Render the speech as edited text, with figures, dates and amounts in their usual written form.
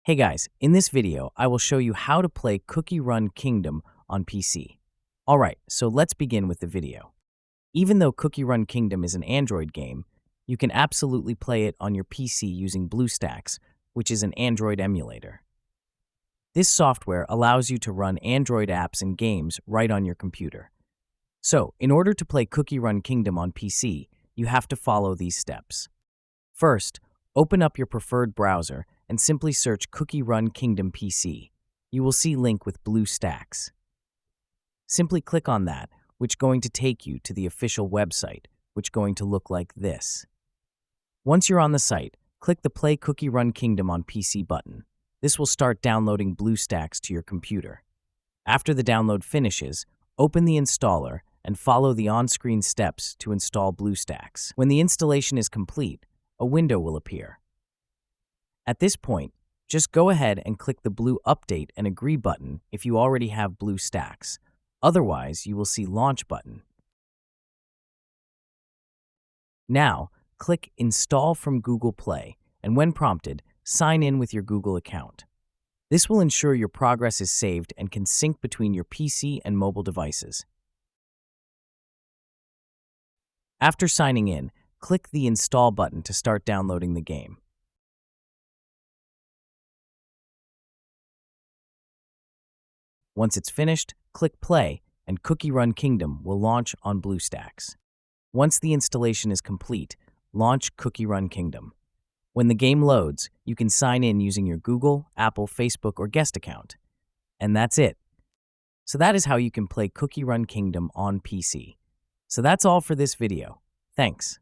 Hey guys, in this video, I will show you how to play Cookie Run Kingdom on PC. Alright, so let's begin with the video. Even though Cookie Run Kingdom is an Android game, you can absolutely play it on your PC using BlueStacks, which is an Android emulator. This software allows you to run Android apps and games right on your computer. So, in order to play Cookie Run Kingdom on PC, you have to follow these steps. First, open up your preferred browser and simply search Cookie Run Kingdom PC. You will see link with BlueStacks. Simply click on that, which going to take you to the official website, which going to look like this. Once you're on the site, click the Play Cookie Run Kingdom on PC button. This will start downloading BlueStacks to your computer. After the download finishes, open the installer and follow the on-screen steps to install BlueStacks. When the installation is complete, a window will appear. At this point, just go ahead and click the blue Update and Agree button if you already have BlueStacks. Otherwise, you will see Launch button. Now, click Install from Google Play, and when prompted, sign in with your Google account. This will ensure your progress is saved and can sync between your PC and mobile devices. After signing in, click the Install button to start downloading the game. Once it's finished, click Play, and Cookie Run Kingdom will launch on BlueStacks. Once the installation is complete, launch Cookie Run Kingdom. When the game loads, you can sign in using your Google, Apple, Facebook, or guest account. And that's it. So that is how you can play Cookie Run Kingdom on PC. So that's all for this video. Thanks.